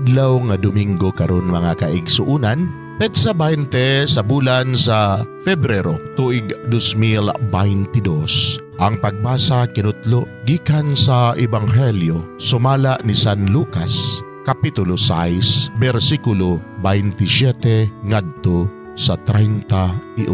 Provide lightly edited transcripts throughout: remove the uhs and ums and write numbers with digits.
adlaw nga Domingo karon mga kaigsuunan, petsa 20 sa bulan sa Febrero tuig 2022. Ang pagbasa kinutlo gikan sa Ebanghelyo sumala ni San Lucas, Kapitulo 6, versikulo 27 ngadto sa 38.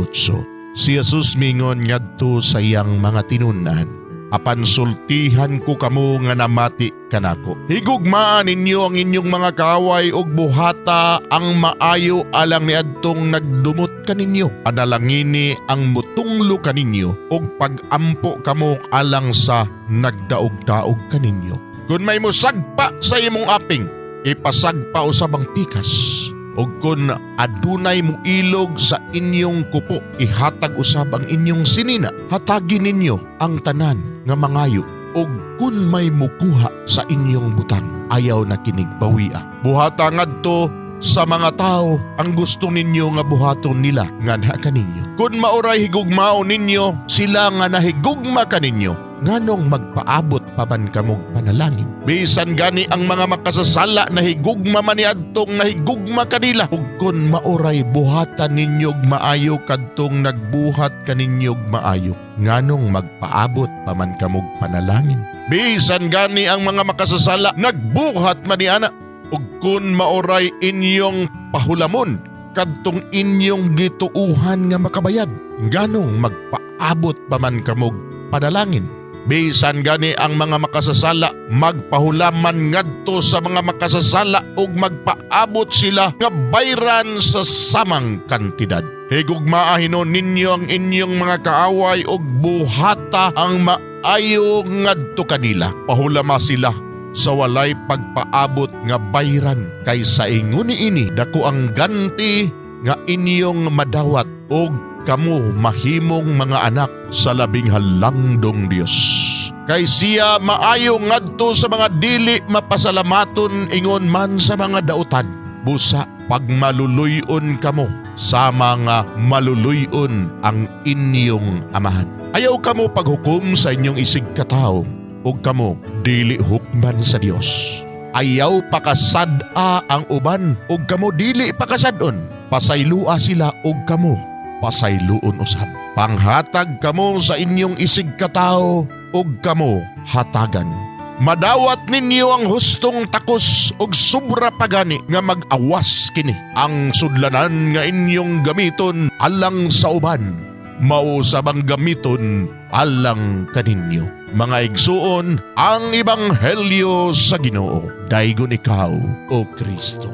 Si Jesus mingon ngadto sa iyang mga tinunan, apan sultihan ko kamo nga namati kanako. Higugmaan ninyo ang inyong mga kaaway ug buhata ang maayo alang niadtong nagdumot kaninyo. Analangini ang mutunglo kaninyo ug pagampo kamo alang sa nagdaog-daog kaninyo. Kung may musagpa sa imong aping, ipasagpa usab ang pikas. O kung adunay mo ilog sa inyong kupo, ihatag usab ang inyong sinina. Hatagin ninyo ang tanan nga mangayo. O kung may mukuha sa inyong butang, ayaw na kinigbawia. Buhata ngadto sa mga tao ang gusto ninyo nga buhaton nila nganha kaninyo. Kung mauray higugmao ninyo, sila nga nahigugma kaninyo, nganong magpaabot pa man kamog panalangin. Bisan gani ang mga makasasala na higugma maniadtong nahigugma kanila. Ug kun mauray buhatan ninyog maayo kadtong nagbuhat kaninyog maayo, nganong magpaabot pa man kamog panalangin. Bisan gani ang mga makasasala nagbuhat maniana. Ug kun mauray inyong pahulamon kadtong inyong gituuhan nga makabayad, nganong magpaabot pa man kamog panalangin. Bisan gani ang mga makasasala magpahulaman ngadto sa mga makasasala ug magpaabot sila nga bayran sa samang kantidad. Higugmaahinon ninyo ang inyong mga kaaway ug buhata ang maayo ngadto kanila. Pahulama sila sa walay pagpaabot nga bayran, kaysa ingon ini dako ang ganti nga inyong madawat ug kamo mahimong mga anak sa labing halangdong Dios. Kay siya maayo ngadto sa mga dili mapasalamaton ingon man sa mga dautan. Busa pag maluluyon kamo sama nga maluluyon ang inyong amahan. Ayaw kamo paghukom sa inyong isig katao ug kamo dili hukman sa Dios. Ayaw pakasad-a ang uban ug kamo dili pakasadon. Pasaylua sila ug kamo pasayloon usab. Panghatag kamo sa inyong isig katao ug kamo hatagan. Madawat ninyo ang hustong takos ug sobra pagani nga mag-awas kini. Ang sudlanan nga inyong gamiton alang sa uban, mao sabang gamiton alang kaninyo. Mga igsuon, ang Ebanghelyo sa Ginoo. Daygon ikaw, O Kristo.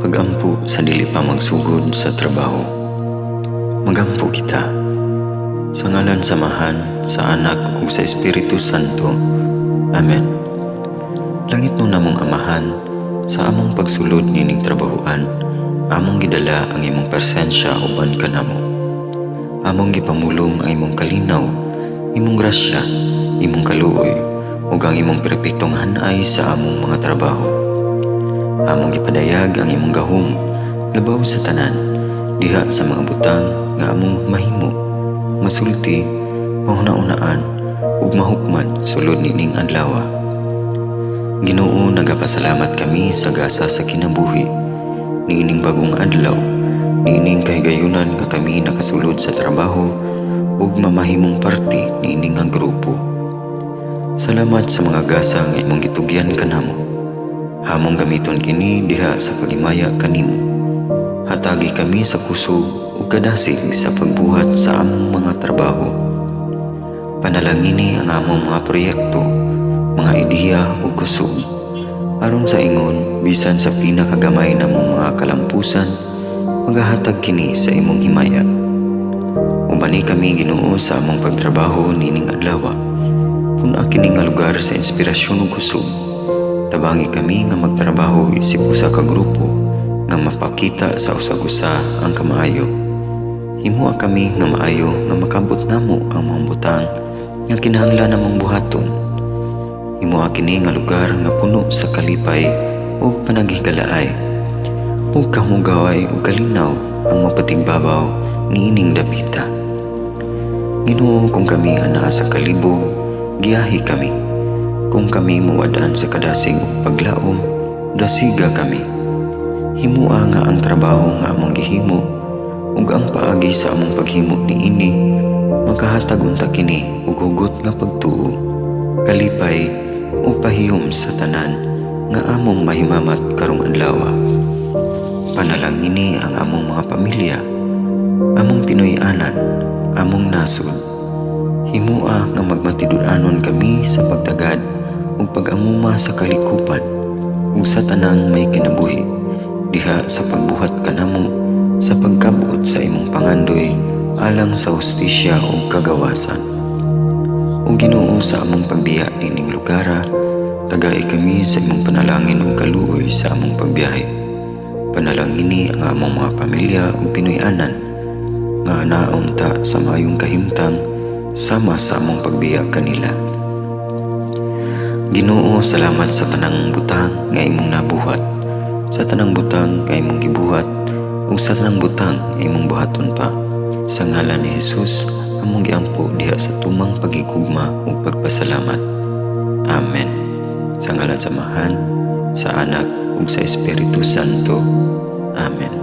Pagampo sa dili pa magsugod sa trabaho. Magampo kita sa ngalan samahan sa Anak ug sa Espiritu Santo. Amen. Langit no namong Amahan, sa among pagsulod nining trabahoan, among gidala ang imong presensya uban kanamo. Among gipamulong ang imong kalinaw, imong grasya, imong kaluoy, ug ang imong perpektong hanay sa among mga trabaho. Among gipadayag ang imong gahom labaw sa tanan, diha sa mga butang nga among mahimo, masulti, mahuna-unaan ug mahukman sulod nining adlaw. Ginoo, nagapasalamat kami sa gasa sa kinabuhi niining bagong adlaw, niining kahigayunan nga kami nakasulod sa trabaho ug mamahimong parte niining nga grupo. Salamat sa mga gasa nga imong gitugyan kanamo. Hamong gamiton kini diha sa pagimaya kanimo. Hatagi kami sa kusog ug kadasig sa pagbuhat sa among mga trabaho. Panalangini ang among mga proyekto, mga ideya ug kusog, aron sa ingon bisan sa pinakagamay namong mga kalampusan, magahatag kini sa imong himaya. Ubani kami Ginoo sa among pagtrabaho nining adlaw. Puna kini nga lugar sa inspirasyon ug kusog. Tabangi kami nga magtrabaho isip usa ka grupo nga mapakita sa usag-usa ang kamaayo. Himuha kami nga maayo nga makabot namo ang mga butang nga kinahanglan namong buhaton. Himuha kini nga lugar nga puno sa kalipay ug panagihigalaay. Ug kamong gaway ug kalinaw ang mapatigbabaw niining dapita. Ginoo, kung kami anaa sa kalibog, giyahi kami. Kung kami mawadaan sa kadasig ug paglaom, dasiga kami. Himua nga ang trabaho nga among gihimo, ug ang paagi sa among paghimo niini makahatag unta kini og hugot nga pagtuo, kalipay o pahiyom sa tanan nga among mahimamat karong adlaw. Panalangini ang among mga pamilya, among Pinoy-anan, among nasod. Himua nga magmatidud-anon kami sa pagtagad ug pag-amuma sa kalikupan ug sa tanang may kinabuhi, diha sa pagbuhat kanamo sa pagkabot sa imong pangandoy alang sa hustisya ug kagawasan. O Ginoo, sa among pagbiya nining lugara, tagay kami sa imong panalangin ug kaluoy sa among pagbiyahe. Panalangini ang among mga pamilya ug Pinoy-anan nga anaon ta sa mayong kahimtang sama sa among pagbiya kanila. Ginoo, salamat sa tanang butang nga imong nabuhat, sa tanang butang nga imong gibuhat ug sa tanang butang nga imong buhaton pa. Sa ngalan ni Jesus, among giampo diha sa tumang pagigugma ug pagpasalamat. Amen. Sa ngalan sa Amahan, sa Anak ug sa Espiritu Santo. Amen.